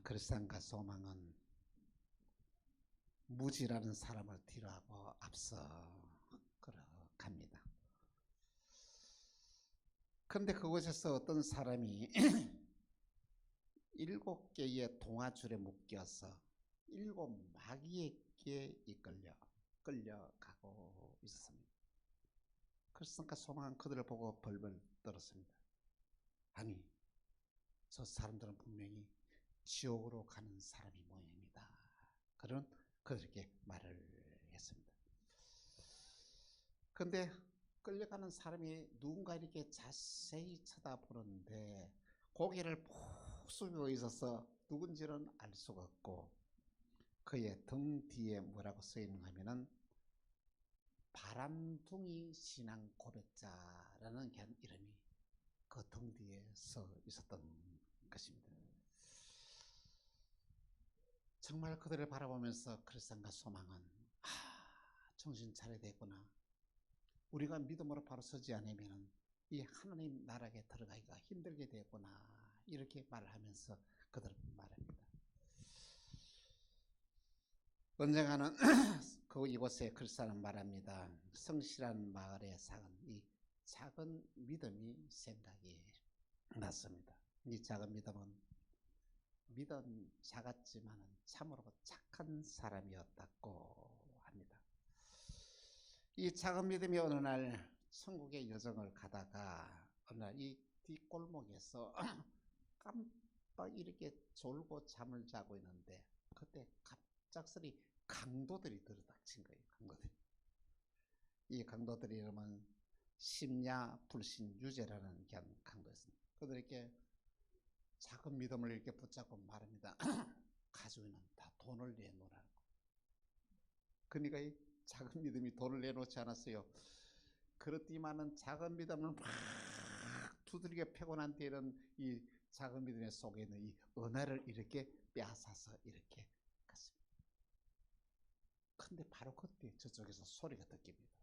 그리스도인과 소망은 무지라는 사람을 뒤로하고 앞서 걸어갑니다. 그런데 그곳에서 어떤 사람이 7개의 동아줄에 묶여서 7마귀에게 끌려가고 있었습니다. 그리스도인과 소망은 그들을 보고 벌벌 떨었습니다. 아니, 저 사람들은 분명히 지옥으로 가는 사람이 모양입니다. 그런 그들에게 말을 했습니다. 그런데 끌려가는 사람이 누군가 이렇게 자세히 쳐다보는데 고개를 푹 숙이고 있어서 누군지는 알 수가 없고 그의 등 뒤에 뭐라고 써 있는가 하면은 바람둥이 신앙 고백자라는 이름이 그 등 뒤에 써 있었던 것입니다. 정말 그들을 바라보면서 그리스도인과 소망은 정신 차려야 되구나. 우리가 믿음으로 바로 서지 않으면 이 하나님 나라에 들어가기가 힘들게 되구나. 이렇게 말하면서 그들은 말합니다. 언젠가는 이곳에 그리스도는 말합니다. 성실한 마을에 사는 이 작은 믿음이 생각이 났습니다. 이 작은 믿음은 믿음 작았지만 참으로 착한 사람이었다고 합니다. 이 작은 믿음이 어느 날 천국의 여정을 가다가 어느 날 이 뒷골목에서 깜빡 이렇게 졸고 잠을 자고 있는데 그때 갑작스레 강도들이 들이닥친 거예요. 이 강도들이 이름은 심야 불신 유죄라는 강도였습니다. 그들에게 작은 믿음을 이렇게 붙잡고 말합니다. 가지고 있는 다 돈을 내놓으라고. 그러니까 이 작은 믿음이 돈을 내놓지 않았어요. 그렇지만은 작은 믿음을 막 두드리게 패고 난 뒤에는 이 작은 믿음의 속에 있는 이 은혜를 이렇게 빼앗아서 이렇게 갔습니다. 근데 바로 그때 저쪽에서 소리가 듣깁니다.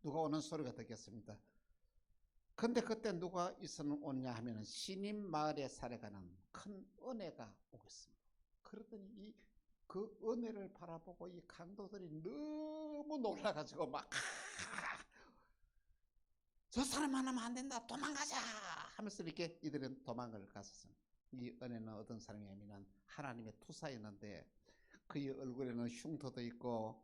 누가 오는 소리가 듣겠습니다. 근데 그때 누가 오냐 하면 신임 마을에 살아가는 큰 은혜가 오겠습니다. 그러더니 그 은혜를 바라보고 이 강도들이 너무 놀라가지고 막 저 사람 만나면 안 된다, 도망가자 하면서 이렇게 이들은 도망을 갔었습니다. 이 은혜는 어떤 사람이냐면 하나님의 투사였는데 그의 얼굴에는 흉터도 있고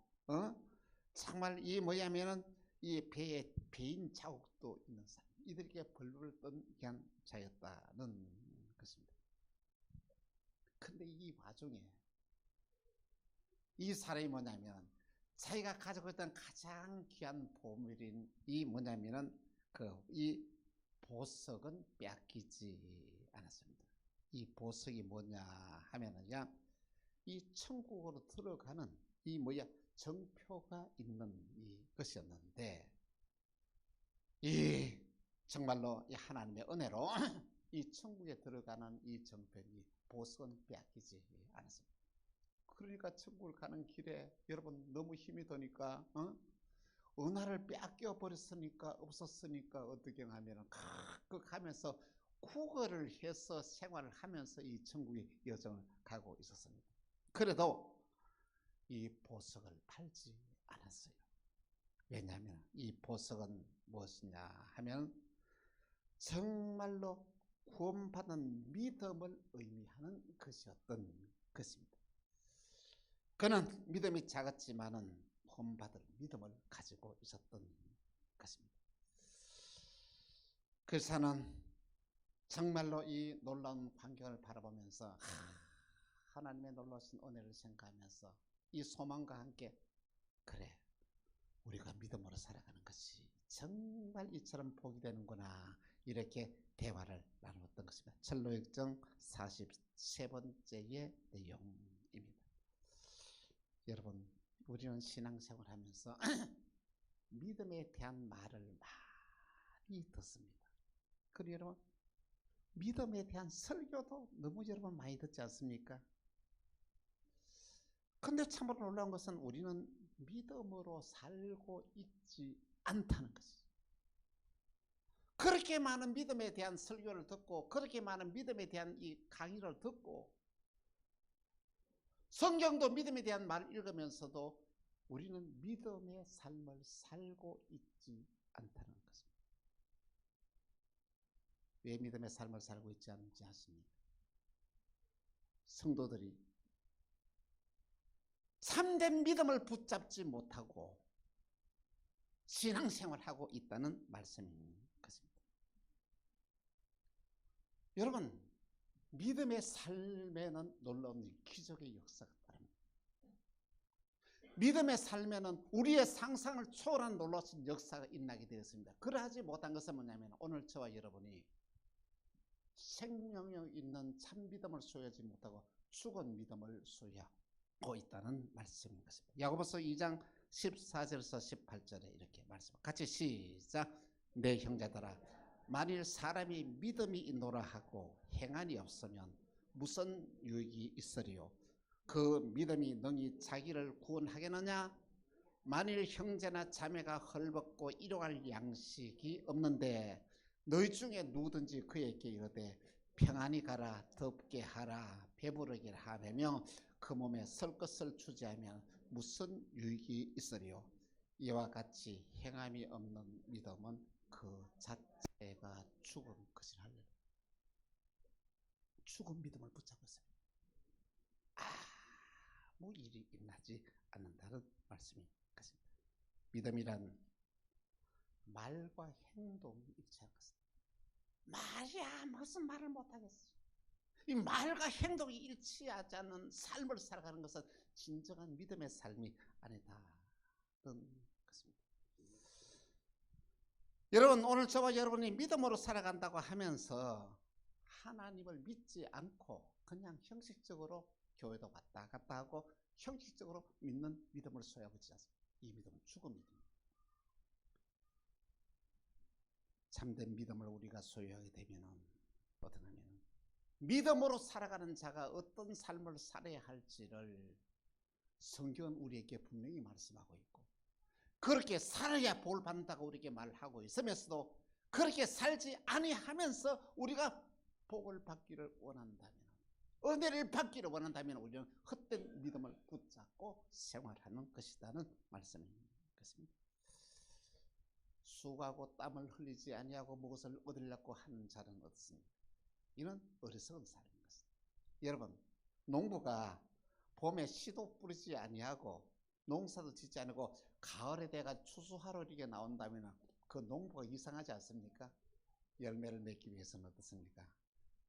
정말 이 뭐냐면은 이 배에 배인 자국도 있는 사람, 이들에게 벌벌 떤 자였다는 것입니다. 근데 이 와중에 이 사람이 뭐냐면 자기가 가지고 있던 가장 귀한 보물인 이 뭐냐면은 이 보석은 빼앗기지 않았습니다. 이 보석이 뭐냐 하면은요, 이 천국으로 들어가는 이 정표가 있는 이 것이었는데, 이 정말로 이 하나님의 은혜로 이 천국에 들어가는 이 정표니 보석은 빼앗기지 않았습니다. 그러니까 천국을 가는 길에 여러분 너무 힘이 드니까 은하를 빼앗겨 버렸으니까 없었으니까 어떻게 하면은 가면서 구걸을 해서 생활을 하면서 이 천국의 여정을 가고 있었습니다. 그래도 이 보석을 팔지 않았어요. 왜냐하면 이 보석은 무엇이냐 하면 정말로 구원받은 믿음을 의미하는 것이었던 것입니다. 그는 믿음이 작았지만은 구원받을 믿음을 가지고 있었던 것입니다. 그래서는 정말로 이 놀라운 광경을 바라보면서 하나님의 놀라우신 은혜를 생각하면서 이 소망과 함께 그래, 우리가 믿음으로 살아가는 것이 정말 이처럼 복이 되는구나, 이렇게 대화를 나누었던 것입니다. 철로역정 43번째의 내용입니다. 여러분, 우리는 신앙생활 하면서 믿음에 대한 말을 많이 듣습니다. 그리고 여러분, 믿음에 대한 설교도 너무 여러분 많이 듣지 않습니까? 근데 참으로 놀라운 것은 우리는 믿음으로 살고 있지 않다는 것이죠. 그렇게 많은 믿음에 대한 설교를 듣고 그렇게 많은 믿음에 대한 이 강의를 듣고 성경도 믿음에 대한 말을 읽으면서도 우리는 믿음의 삶을 살고 있지 않다는 것입니다. 왜 믿음의 삶을 살고 있지 않지 않습니까? 성도들이 참된 믿음을 붙잡지 못하고 신앙생활하고 있다는 말씀인 것입니다. 여러분, 믿음의 삶에는 놀라운 기적의 역사가 따릅니다. 믿음의 삶에는 우리의 상상을 초월한 놀라운 역사가 일어나게 되었습니다. 그러하지 못한 것은 뭐냐면 오늘 저와 여러분이 생명력 있는 참 믿음을 소유하지 못하고 죽은 믿음을 소유하고 있다는 말씀인 것입니다. 야고보서 2장 14절에서 18절에 이렇게 말씀. 같이 시작. 내 형제들아, 만일 사람이 믿음이 있노라 하고 행함이 없으면 무슨 유익이 있으리요? 그 믿음이 능히 자기를 구원하겠느냐? 만일 형제나 자매가 헐벗고 일용할 양식이 없는데 너희 중에 누구든지 그에게 이르되 평안히 가라, 덥게 하라, 배부르게 하며 그 몸에 설 것을 주지 않으면 무슨 유익이 있으리요? 이와 같이 행함이 없는 믿음은 그 자체가 죽은 것이라. 죽은 믿음을 붙잡고 있습니다. 아무 일이 일어나지 않는다는 말씀인 것입니다. 믿음이란 말과 행동이 일치한 것입니다. 말이야 무슨 말을 못하겠어. 이 말과 행동이 일치하지 않는 삶을 살아가는 것은 진정한 믿음의 삶이 아니다는 것입니다. 여러분, 오늘 저와 여러분이 믿음으로 살아간다고 하면서 하나님을 믿지 않고 그냥 형식적으로 교회도 왔다 갔다 하고 형식적으로 믿는 믿음을 소유하고 있지 않습니다. 이 믿음은 죽은 믿음입니다. 참된 믿음을 우리가 소유하게 되면 어떻게 하면 믿음으로 살아가는 자가 어떤 삶을 살아야 할지를 성경은 우리에게 분명히 말씀하고 있고 그렇게 살아야 복을 받는다고 우리에게 말하고 있으면서도 그렇게 살지 아니하면서 우리가 복을 받기를 원한다면, 은혜를 받기를 원한다면 우리는 헛된 믿음을 붙잡고 생활하는 것이라는 말씀인 것입니다. 수고하고 땀을 흘리지 아니하고 무엇을 얻으려고 하는 자는 어떻습니까? 이는 어리석은 사람인 것입니다. 여러분, 농부가 봄에 씨도 뿌리지 아니하고 농사도 짓지 않고 가을에 내가 추수하러 이렇게 나온다면 그 농부가 이상하지 않습니까? 열매를 맺기 위해서는 어떻습니까?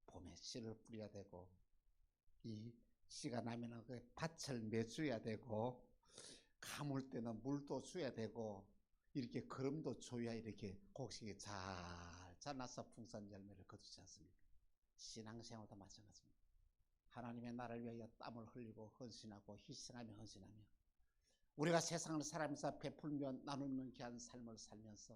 봄에 씨를 뿌려야 되고 이 씨가 나면 그 밭을 매줘야 되고 가물 때는 물도 줘야 되고 이렇게 거름도 줘야 이렇게 곡식이 잘 자라서 풍성한 열매를 거두지 않습니까? 신앙생활도 마찬가지입니다. 하나님의 나라를 위하여 땀을 흘리고 헌신하고 희생하며 헌신하며 우리가 세상을 살아가면서 베풀며 나누는 귀한 삶을 살면서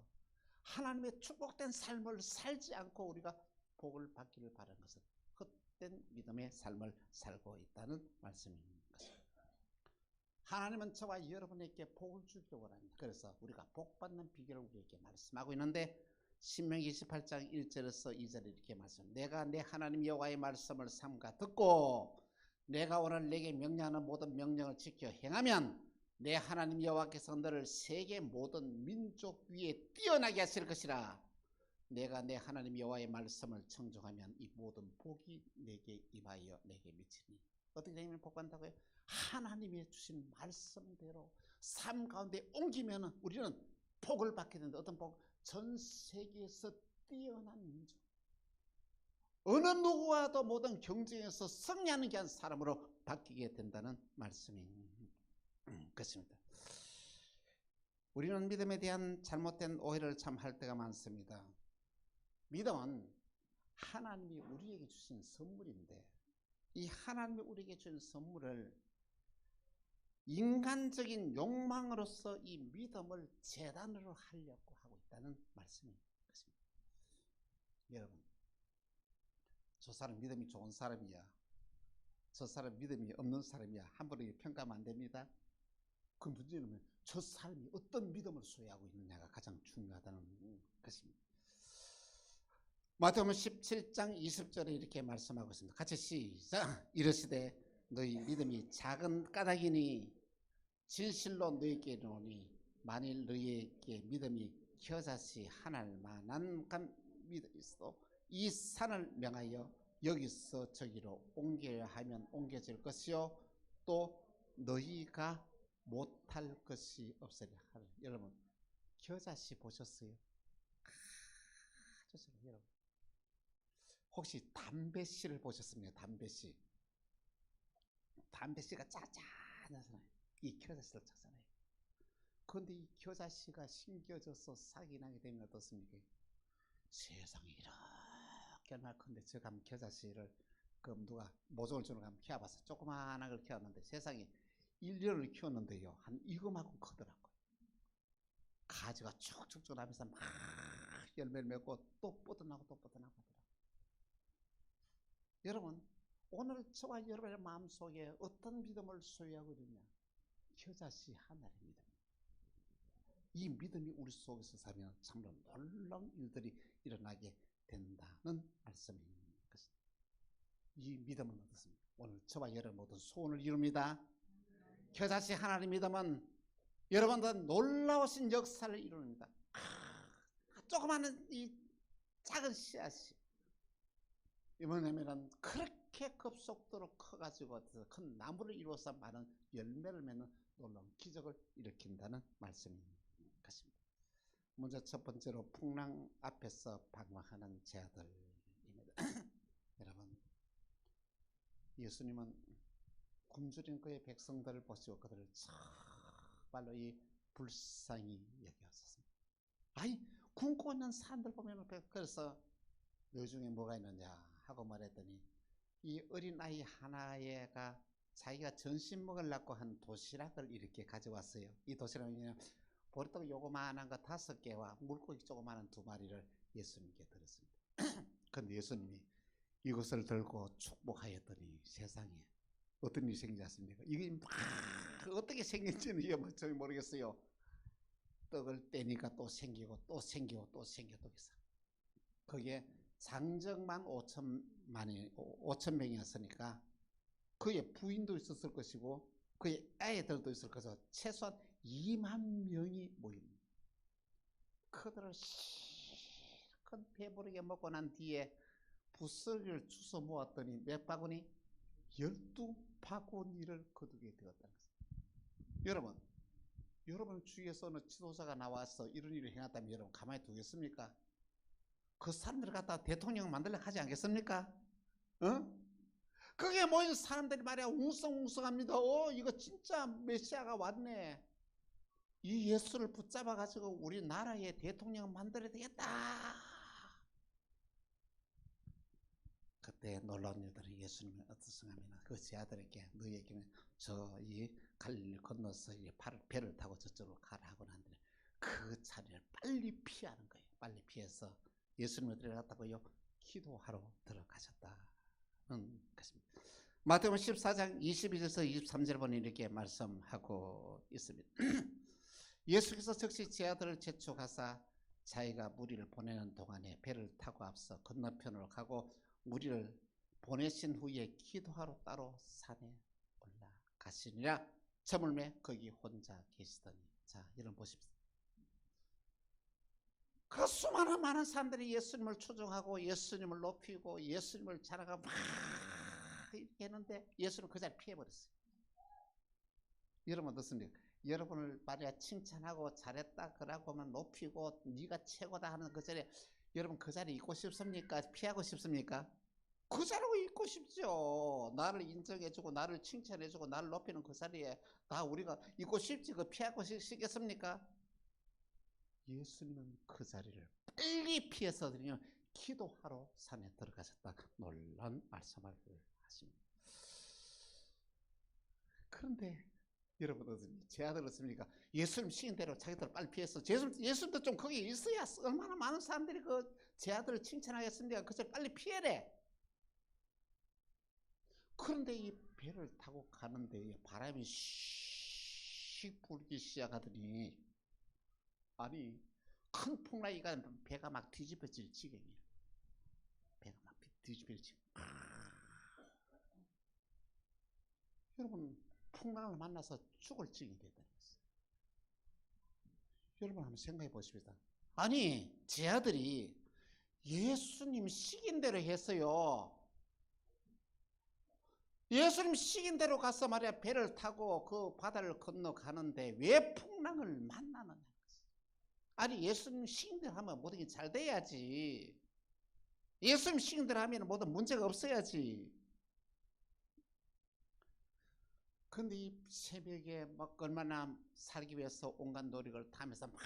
하나님의 축복된 삶을 살지 않고 우리가 복을 받기를 바라는 것은 헛된 믿음의 삶을 살고 있다는 말씀인 것입니다. 하나님은 저와 여러분에게 복을 주기를 원합니다. 그래서 우리가 복받는 비결을 우리에게 말씀하고 있는데 신명기 28장 1절에서 2절에 이렇게 말씀. 내가 내 하나님 여호와의 말씀을 삼가 듣고 내가 오늘 내게 명령하는 모든 명령을 지켜 행하면 내 하나님 여호와께서 너를 세계 모든 민족 위에 뛰어나게 하실 것이라. 내가 내 하나님 여호와의 말씀을 청종하면 이 모든 복이 내게 임하여 내게 미치니. 어떻게 되면 복받는다고요? 하나님이 주신 말씀대로 삶 가운데 옮기면 우리는 복을 받게 된다. 어떤 복? 전 세계에서 뛰어난 민족, 어느 누구와도 모든 경쟁에서 승리하는 게 한 사람으로 바뀌게 된다는 말씀인 것입니다. 우리는 믿음에 대한 잘못된 오해를 참 할 때가 많습니다. 믿음은 하나님이 우리에게 주신 선물인데 이 하나님이 우리에게 주신 선물을 인간적인 욕망으로서 이 믿음을 재단으로 하려고 하고 있다는 말씀인 것입니다. 여러분, 저 사람 믿음이 좋은 사람이야, 저 사람 믿음이 없는 사람이야 함부로 평가하면 안 됩니다. 그 문제는 저 사람이 어떤 믿음을 소유하고 있느냐가 가장 중요하다는 것입니다. 마태복음 17장 20절에 이렇게 말씀하고 있습니다. 같이 시작. 이르시되 너희 믿음이 작은 까닭이니 진실로 너희에게 이르노니 만일 너희에게 믿음이 겨자씨 하나를 만한 믿음이 있어 이 산을 명하여 여기서 저기로 옮겨야 하면 옮겨질 것이요 또 너희가 못할 것이 없으리라. 여러분 겨자씨 보셨어요? 여러분 혹시 담배씨를 보셨습니까? 담배씨. 담배씨가 짜잔하잖아요. 이 겨자씨를 찾잖아요. 그런데 이 겨자씨가 심겨져서 싹이 나게 되면 어떻습니까? 세상에 이렇게 날컨대 제가 한번 겨자씨를 누가 모종을 주는 거 한번 키워봐서 조그마한 걸 키웠는데 세상에 1년을 키웠는데요. 한 이거만큼 크더라고요. 가지가 쭉쭉쭉 나면서 막 열매를 맺고 또 뻗어나고 또 뻗어나고 하더라고요. 여러분 오늘 저와 여러분의 마음속에 어떤 믿음을 소유하고 있느냐? 겨자씨 하나의 믿음. 이 믿음이 우리 속에서 살면 참으로 놀라운 일들이 일어나게 된다는 말씀인 것입니다. 이 믿음은 어떻습니까? 오늘 저와 여러분 모두 소원을 이룹니다. 겨자씨 하나의 믿음은 여러분들 놀라우신 역사를 이룹니다. 조그마한 이 작은 씨앗이 이번에는 그렇게 급속도로 커가지고 큰 나무를 이루어서 많은 열매를 맺는 놀라운 기적을 일으킨다는 말씀인 것입니다. 먼저 첫 번째로 풍랑 앞에서 방황하는 제자들입니다. 여러분 예수님은 굶주린 그의 백성들을 보시고 그들을 정말로 이 불쌍히 여겼습니다. 아니 굶고 있는 사람들 보면 그래서 너 중에 뭐가 있느냐 하고 말했더니 이 어린아이 하나가 자기가 점심 먹으려고 한 도시락을 이렇게 가져왔어요. 이 도시락은 보리떡 요거만한 거 5개와 물고기 조그마한 2마리를 예수님께 드렸습니다. 그런데 예수님이 이것을 들고 축복하였더니 세상에 어떤 일이 생기지 않습니까? 이게 막 어떻게 생긴지는 저희 모르겠어요. 떡을 떼니까 또 생기고 또 생기고 또 생겨 또 있어. 거기에 장정만 5,000명이었으니까 그의 부인도 있었을 것이고 그의 애들도 있을 것이고 최소한 2만 명이 모입니다. 그들을 실컷 배부르게 먹고 난 뒤에 부스러기를 주워 모았더니 몇 바구니? 12바구니를 거두게 되었다는 것입니다. 여러분 주위에서는 지도자가 나와서 이런 일을 행했다면 여러분 가만히 두겠습니까? 그 사람들 갖다 대통령 만들려고 하지 않겠습니까? 거기에 모인 사람들이 말이야 웅성웅성합니다. 이거 진짜 메시아가 왔네. 이 예수를 붙잡아 가지고 우리나라의 대통령 만들어야 되겠다. 그때 놀라운 일들은 예수님은 어떻습니까? 그 제자들에게 너희에게는 저이 갈릴리 건너서 배를 타고 저쪽으로 가라 하고 난 뒤에 그 자리를 빨리 피하는 거예요. 빨리 피해서 예수님을 들어갔다고요 기도하러 들어가셨다는 것입니다. 마태복음 14장 22절에서 23절 보니 이렇게 말씀하고 있습니다. 예수께서 즉시 제자들을 재촉하사 자기가 무리를 보내는 동안에 배를 타고 앞서 건너편으로 가고 무리를 보내신 후에 기도하러 따로 산에 올라가시니라. 저물매 거기 혼자 계시더니. 자, 여러분 보십시오. 그 수많은 많은 사람들이 예수님을 추종하고 예수님을 높이고 예수님을 자랑하고 막 이렇게 했는데 예수는 그 자리 피해버렸어요. 여러분 어떻습니까? 여러분을 말이야 칭찬하고 잘했다 그러고 하면 높이고 네가 최고다 하는 그 자리에 여러분 그 자리에 있고 싶습니까? 피하고 싶습니까? 그 자리에 있고 싶죠. 나를 인정해주고 나를 칭찬해주고 나를 높이는 그 자리에 다 우리가 있고 싶지 그 피하고 싶겠습니까? 예수님은 그 자리를 빨리 피해서 기도하러 산에 들어가셨다. 놀라운 말씀을 하십니다. 그런데 여러분 어떻습니까? 제 아들 어떻습니까? 예수님 시인대로 자기들 빨리 피해서 예수님도 좀 거기 있어야 얼마나 많은 사람들이 제 아들을 칭찬하겠습니까? 그 자리 빨리 피해래. 그런데 이 배를 타고 가는데 바람이 씩 불기 시작하더니 아니 큰 풍랑이가 배가 막 뒤집어질 지경이에요. 뒤집힐지. 여러분, 풍랑을 만나서 죽을 징이 되다는 것이죠. 여러분 한번 생각해 보십시다. 아니, 제 아들이 예수님 시킨 대로 했어요. 예수님 시킨 대로 가서 말이야 배를 타고 그 바다를 건너가는데 왜 풍랑을 만나느냐. 아니, 예수님 시킨 대로 하면 모든 게 잘 돼야지. 예수님 시킨 대로 하면 모든 문제가 없어야지. 근데 이 새벽에 막 얼마나 살기 위해서 온갖 노력을 하면서 막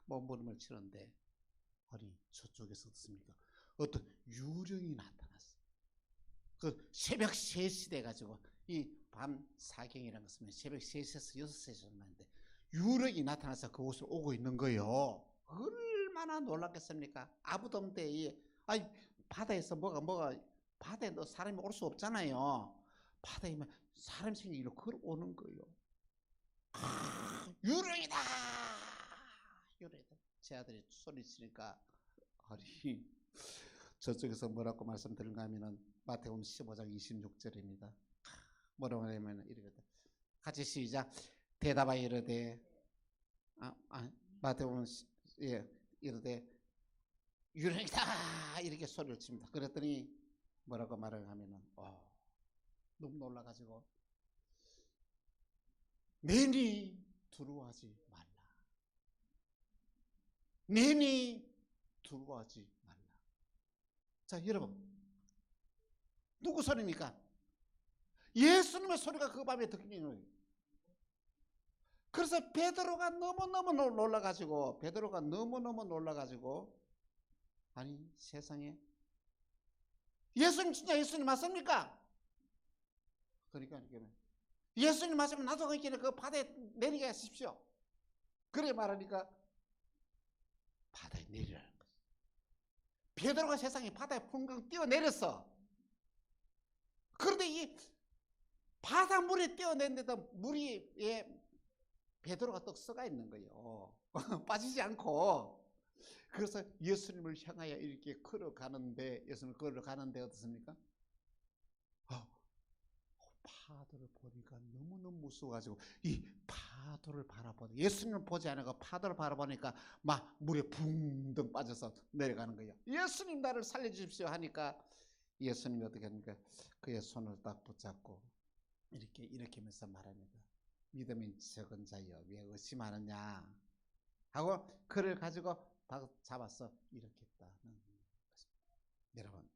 몸부림을 치는데, 아니 저쪽에서 어떻습니까? 어떤 유령이 나타났어. 그 새벽 3시 돼가지고, 이 밤 사경이라는 것은 새벽 3시에서 6시 정도인데 유령이 나타나서 그곳을 오고 있는 거예요. 얼마나 놀랐겠습니까? 아무도 없는데, 아니 바다에서 뭐가 바다에 너 사람이 올 수 없잖아요. 바다에 사람 생기로 걸어오는 거예요. 유령이다! 유령이다! 제 아들이 소리치니까, 아니 저쪽에서 뭐라고 말씀드린가 하면은 마태복음 15장 26절입니다. 뭐라고 하냐면 이러거든. 같이 시작. 대답하여 이르되, 마태복음 이르되 유령이다! 이렇게 소리를 칩니다. 그랬더니 뭐라고 말을 하면은 너무 놀라가지고, 내니 두려워하지 말라. 내니 두려워하지 말라. 자, 여러분, 누구 소리입니까? 예수님의 소리가 그 밤에 들리는 거예요. 그래서 베드로가 너무너무 놀라가지고, 아니 세상에, 예수님 진짜 예수님 맞습니까? 그러니까 예수님 말씀은 나도 그 바다에 내리게 하십시오. 그래 말하니까 바다에 내리라는 거지. 베드로가 세상에 바다에 풍덩 뛰어내렸어. 그런데 이 바닷물에 뛰어내는데도 물이 베드로가 떡 썩어 있는 거예요. 빠지지 않고. 그래서 예수님을 향하여 이렇게 걸어가는데, 예수님을 걸어가는데 어떻습니까? 파도를 보니까 너무너무 무서워가지고 이 파도를 바라보니, 예수님을 보지 않고 파도를 바라보니까 막 물에 붕덩 빠져서 내려가는 거예요. 예수님 나를 살려주십시오 하니까 예수님이 어떻게 합니까? 그의 손을 딱 붙잡고 이렇게 하면서 말합니다. 믿음이 적은 자여 왜 의심하느냐 하고 그를 가지고 잡아서 일으켰다는 것입니다. 여러분,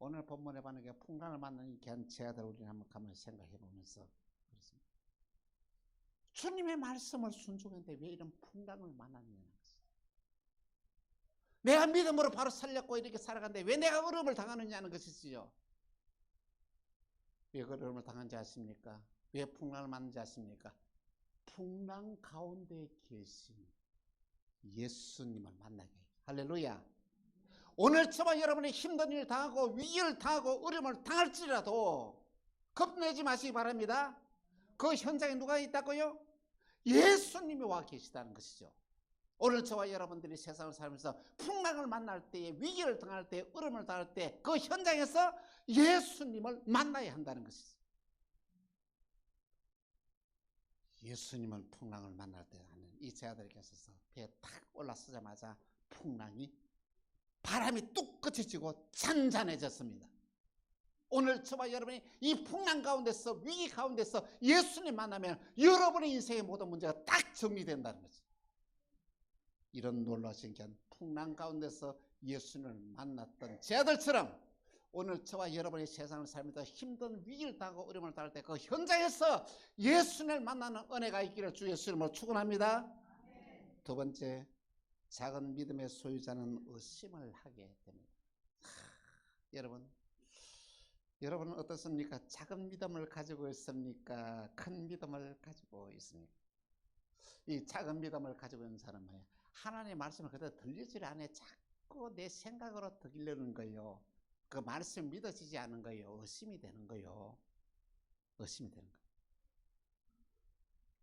오늘 본문에 보는 게 풍랑을 만나는 귀한 제 아들, 우리는 한번 가만히 생각해 보면서 그렇습니다. 주님의 말씀을 순종했는데 왜 이런 풍랑을 만났느냐는 것이죠. 내가 믿음으로 바로 살렸고 이렇게 살아가는데 왜 내가 어려움을 당하느냐는 것이지요. 왜 어려움을 당한지 아십니까? 왜 풍랑을 만난지 아십니까? 풍랑 가운데 계신 예수님을 만나게. 할렐루야. 오늘 저와 여러분이 힘든 일을 당하고 위기를 당하고 어려움을 당할지라도 겁내지 마시기 바랍니다. 그 현장에 누가 있다고요? 예수님이 와 계시다는 것이죠. 오늘 저와 여러분들이 세상을 살면서 풍랑을 만날 때에, 위기를 당할 때, 어려움을 당할 때 그 현장에서 예수님을 만나야 한다는 것이죠. 예수님은 풍랑을 만날 때 하는 이 제 아들께서 배에 탁 올라서자마자 풍랑이, 바람이 뚝 그쳐지고 잔잔해졌습니다. 오늘 저와 여러분이 이 풍랑 가운데서, 위기 가운데서 예수님 만나면 여러분의 인생의 모든 문제가 딱 정리된다는 거죠. 이런 놀라신 풍랑 가운데서 예수님을 만났던 제 아들처럼 오늘 저와 여러분이 세상을 살면서 힘든 위기를 당하고 어려움을 당할 때 그 현장에서 예수님을 만나는 은혜가 있기를 주 예수님으로 축원합니다. 두 번째, 작은 믿음의 소유자는 의심을 하게 됩니다. 여러분은 어떻습니까? 작은 믿음을 가지고 있습니까? 큰 믿음을 가지고 있습니까? 이 작은 믿음을 가지고 있는 사람은 하나님의 말씀을 그대로 들리질 않아요. 자꾸 내 생각으로 들리려는 거예요. 그 말씀 믿어지지 않은 거예요. 의심이 되는 거예요. 의심이 되는 거예요.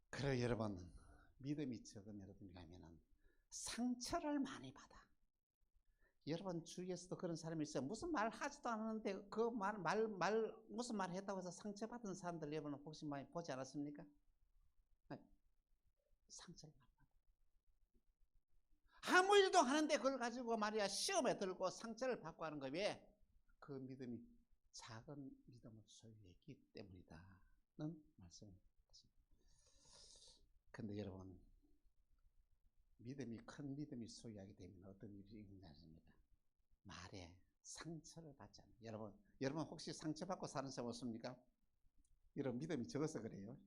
그래 여러분, 믿음이 적은 여러분이라면 상처를 많이 받아 여러분 주위에서도 그런 사람이 있어요. 무슨 말 하지도 않았는데 그 무슨 말 했다고 해서 상처받은 사람들 여러분 혹시 많이 보지 않았습니까? 상처를 받아. 아무 일도 하는데 그걸 가지고 말이야 시험에 들고 상처를 받고 하는 거에 왜? 그 믿음이 작은 믿음을 소유했기 때문이다는 말씀입니다. 근데 여러분 큰 믿음이 소유하게 되면 어떤 일이 일어나십니까? 말에 상처를 받잖아요. 여러분 혹시 상처받고 사는 사람 없습니까? 여러분 믿음이 적어서 그래요.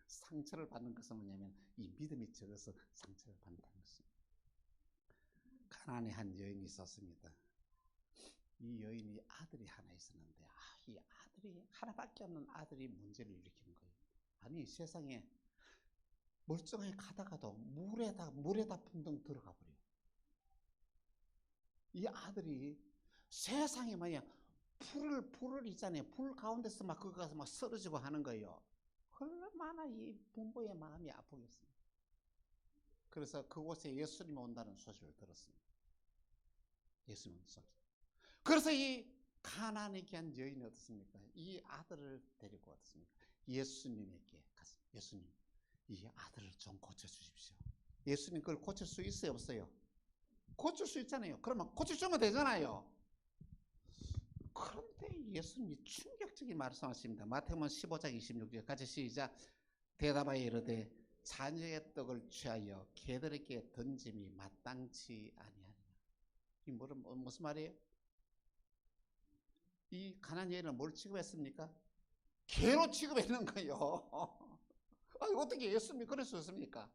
상처를 받는 것은 뭐냐면 이 믿음이 적어서 상처를 받는다는 것입니다. 가나안에 한 여인이 있었습니다. 이 여인이 아들이 하나 있었는데 이 아들이 하나밖에 없는 아들이 문제를 일으키는 거예요. 아니 세상에 멀쩡하게 가다가도 물에다 풍덩 들어가 버려요. 이 아들이 세상에 말이야 불을 있잖아요. 불 가운데서 막 그거 가서 막 쓰러지고 하는 거예요. 얼마나 이 부모의 마음이 아프겠습니까? 그래서 그곳에 예수님이 온다는 소식을 들었습니다. 예수님 소식. 그래서 이 가나안에 귀한 여인이 어떻습니까? 이 아들을 데리고 어떻습니까? 예수님에게 가서 예수님 이 아들을 좀 고쳐주십시오. 예수님 그걸 고칠 수 있어요 없어요? 고칠 수 있잖아요. 그러면 고쳐주면 되잖아요. 그런데 예수님이 충격적인 말씀하십니다. 마태복음 15장 26절 같이 시작. 대답하여 이르되 자녀의 떡을 취하여 개들에게 던짐이 마땅치 아니하니라. 이 무슨 말이에요? 이 가난한 여인은 뭘 취급했습니까? 개로 취급했는 거예요. 아니 어떻게 예수님이 그럴 수 있습니까?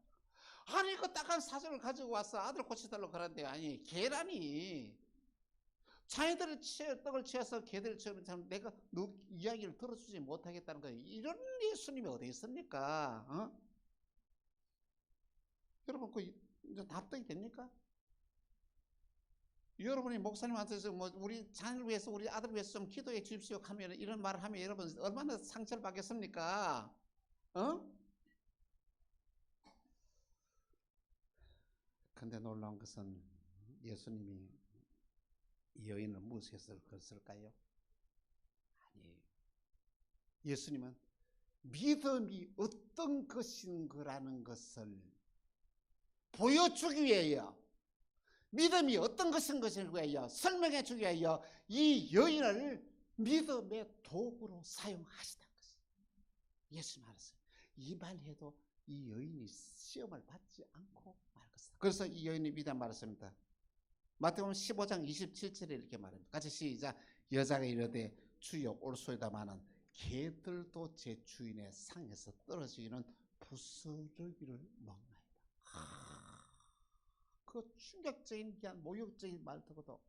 아니 그 딱한 사정을 가지고 와서 아들 고쳐달라고 그러는데 아니 개라니 자녀들의 떡을 취해서 개들을 취하면 내가 너 이야기를 들어주지 못하겠다는 거예요. 이런 예수님이 어디 있습니까? 여러분 그 납득이 됩니까? 여러분이 목사님한테서 뭐 우리 자녀를 위해서 우리 아들을 위해서 좀 기도해 주십시오 하면 이런 말을 하면 여러분 얼마나 상처를 받겠습니까? 근데 놀라운 것은 예수님이 이 여인을 무시해서 그랬을까요? 아니 예수님은 믿음이 어떤 것인 거라는 것을 보여주기 위하여 믿음이 어떤 것인 것을 위하여 설명해 주기 위하여 이 여인을 믿음의 도구로 사용하시다는 것이에요. 예수님 말했어요. 이 말해도 이 여인이 시험을 받지 않고 말 것이다. 그래서 이 여인이 믿음 말했습니다. 마태복음 15장 27절에 이렇게 말합니다. 같이 시작. 여자가 이르되 주여 올소이다마는 개들도 제 주인의 상에서 떨어지기는 부스러기를 먹나이다. 그 충격적인 귀한 모욕적인 말 듣고도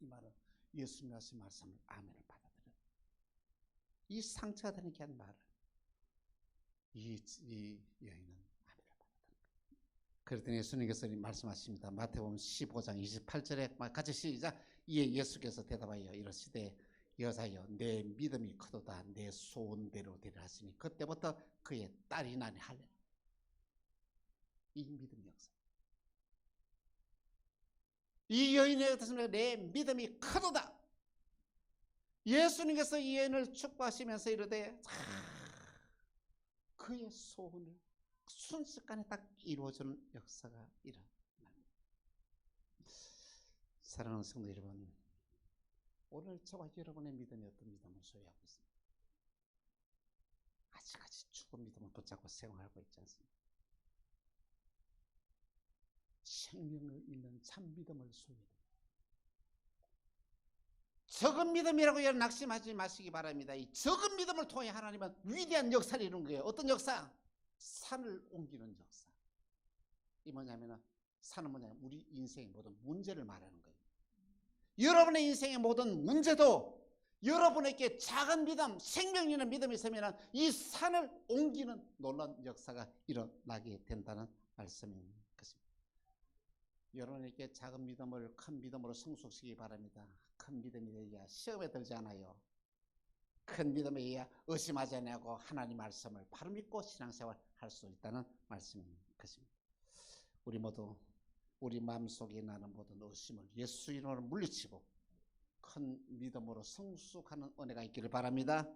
이 말은 예수님 하신 말씀을 아멘을 받아들여요. 이 상처가 되는 귀한 말을 이 여인은 아멘을 받아들여요. 그랬더니 예수님께서 말씀하십니다. 마태복음 15장 28절에 같이 시작. 이에 예수께서 대답하여 이르시되 여자여 내 믿음이 크도다 내 소원대로 되리라 하시니 그때부터 그의 딸이 나니 할래. 이 믿음 역사. 이 여인의 뜻은 내 믿음이 크도다. 예수님께서 이 여인을 축복하시면서 이르되 그의 소원을 순식간에 딱 이루어지는 역사가 일어납니다. 사랑하는 성도 여러분, 오늘 저와 여러분의 믿음이 어떤 믿음을 소유하고 있습니까? 아직까지 죽은 믿음을 붙잡고 생활하고 있지 않습니까? 생명을 잇는 참 믿음을 소유합니다. 적은 믿음이라고 여러분 낙심하지 마시기 바랍니다. 이 적은 믿음을 통해 하나님은 위대한 역사를 이루는 거예요. 어떤 역사? 산을 옮기는 역사. 이 뭐냐면 산은 뭐냐면 우리 인생의 모든 문제를 말하는 거예요. 여러분의 인생의 모든 문제도 여러분에게 작은 믿음, 생명 있는 믿음이 있으면 이 산을 옮기는 놀라운 역사가 일어나게 된다는 말씀인 것입니다. 여러분에게 작은 믿음을 큰 믿음으로 성숙시키기 바랍니다. 큰 믿음에 의해 시험에 들지 않아요. 큰 믿음에 의해 의심하지 않고 하나님 말씀을 바로 믿고 신앙생활 할 수 있다는 말씀인 것입니다. 우리 모두 우리 마음속에 나는 모든 의심을 예수 이름으로 물리치고 큰 믿음으로 성숙하는 은혜가 있기를 바랍니다.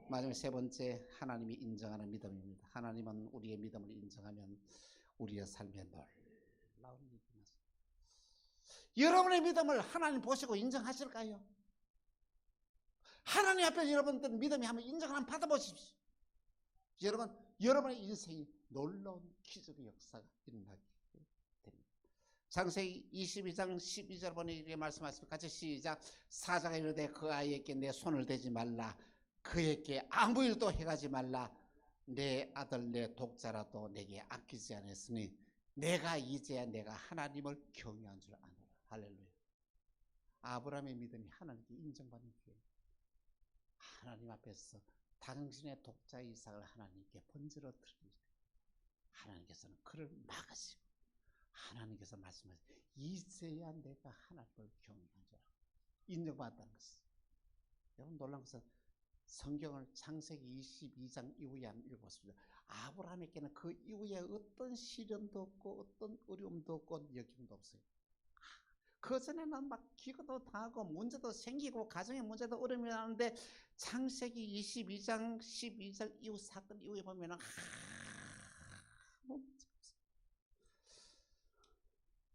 마지막 세 번째, 하나님이 인정하는 믿음입니다. 하나님은 우리의 믿음을 인정하면 우리의 삶에 놀라운 일이 일어납니다. 여러분의 믿음을 하나님 보시고 인정하실까요? 하나님 앞에 여러분들 믿음이 한번 인정을 한번 받아보십시오. 여러분의 인생이 놀라운 기적의 역사가 일어나게 됩니다. 창세기 22장 12절 보니 이렇게 말씀하십니다. 같이 시작. 사자가 이르되 그 아이에게 내 손을 대지 말라. 그에게 아무 일도 해가지 말라. 내 아들 내 독자라도 내게 아끼지 않았으니 내가 이제야 내가 하나님을 경외한 줄 아노라. 할렐루야. 아브라함의 믿음이 하나님께 인정받는 기회. 하나님 앞에서 당신의 독자 이삭을 하나님께 번제로 드리니 하나님께서는 그를 막으시고 하나님께서 말씀하시고 이제야 내가 하나님을 경외한 줄 인정받았다는 것은, 여러분 놀라운 것은 성경을 창세기 22장 이후에 한번 읽어보십시오. 아브라함에게는 그 이후에 어떤 시련도 없고 어떤 어려움도 없고 역경도 없어요. 그전에는 막 기근도 당하고 문제도 생기고 가정의 문제도 어려움이 나는데 창세기 22장 12절 이후 사건 이후에 보면은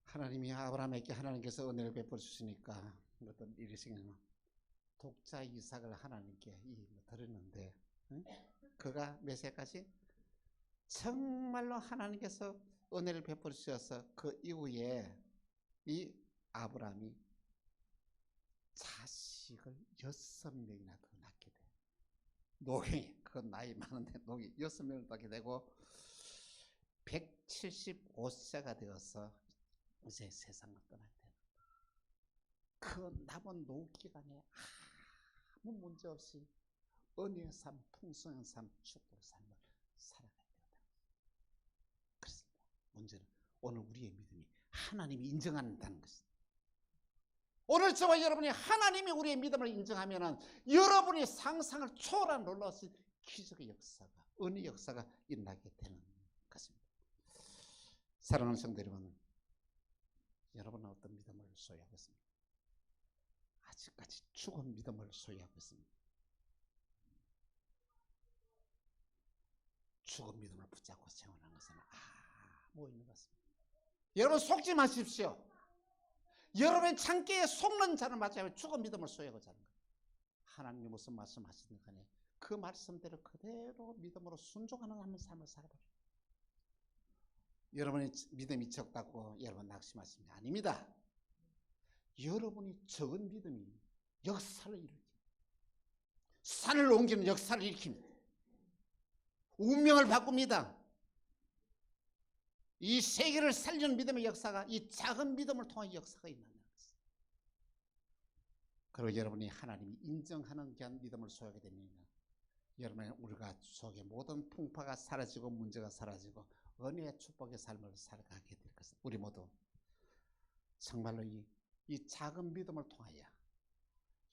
하나님이 아브라함에게 하나님께서 은혜를 베풀어 주시니까 어떤 일이 생기면 독자 이삭을 하나님께 드렸는데, 그가 몇 세까지 정말로 하나님께서 은혜를 베풀어 주셔서 그 이후에 이 아브라함이 자식을 6명이나 더 낳게 돼. 노경이 그 나이 많은데 노경이 6명을 낳게 되고 175세가 되어서 이제 세상을 떠나야 돼. 그 남은 노후 기간에 아무 문제 없이 은혜의 삶, 풍성한 삶, 축복의 삶을 살아가야 된다. 그렇습니다. 문제는 오늘 우리의 믿음이 하나님이 인정한다는 것입니다. 오늘 저와 여러분이 하나님이 우리의 믿음을 인정하면은 여러분이 상상을 초월한 놀라운 기적의 역사가, 은혜의 역사가 일어나게 되는 것입니다. 사랑하는 성도 여러분, 여러분은 어떤 믿음을 소유하고 있습니까? 아직까지 죽은 믿음을 소유하고 있습니다. 죽은 믿음을 붙잡고 생활하는 것은 아무 의미가 없습니다. 여러분 속지 마십시오. 여러분의 창기에 속는 자를 맞이하면 죽은 믿음을 소유하고 자는 거예요. 하나님이 무슨 말씀하시든 간에 그 말씀대로 그대로 믿음으로 순종하는 삶을 살아버려요. 여러분의 믿음이 적다고 여러분 낙심하시면 아닙니다. 여러분이 적은 믿음이 역사를 일으킵니다. 산을 옮기는 역사를 일으킵니다. 운명을 바꿉니다. 이 세계를 살리는 믿음의 역사가 이 작은 믿음을 통한 역사가 일어나는 것입니다. 그리고 여러분이 하나님이 인정하는 믿음을 소유하게 되면 여러분의 우리가 속의 모든 풍파가 사라지고 문제가 사라지고 은혜의 축복의 삶을 살아가게 될 것입니다. 우리 모두 정말로 이 작은 믿음을 통하여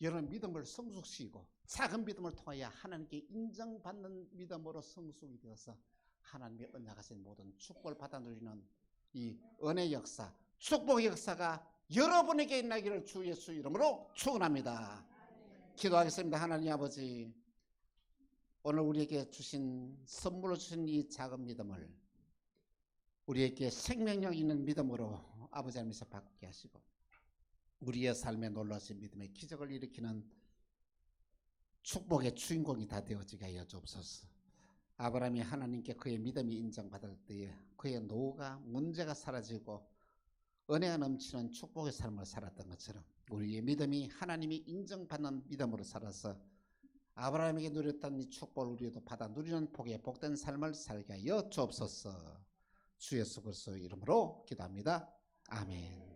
여러분 믿음을 성숙시키고 작은 믿음을 통하여 하나님께 인정받는 믿음으로 성숙이 되어서 하나님의 언약하신 모든 축복을 받아 누리는 이 은혜 역사, 축복의 역사가 여러분에게 일어나기를 주 예수 이름으로 축원합니다. 기도하겠습니다. 하나님 아버지, 오늘 우리에게 주신 선물로 주신 이 작은 믿음을 우리에게 생명력 있는 믿음으로 아버지 하나님께서 바꾸게 하시고 우리의 삶에 놀라신 믿음의 기적을 일으키는 축복의 주인공이 다 되어지게 하여 주옵소서. 아브라함이 하나님께 그의 믿음이 인정받을 때에 그의 노후가 문제가 사라지고 은혜가 넘치는 축복의 삶을 살았던 것처럼 우리의 믿음이 하나님이 인정받는 믿음으로 살아서 아브라함에게 누렸던 이 축복을 우리도 받아 누리는 복의 복된 삶을 살게 하여 주옵소서. 주 예수 그리스도 이름으로 기도합니다. 아멘.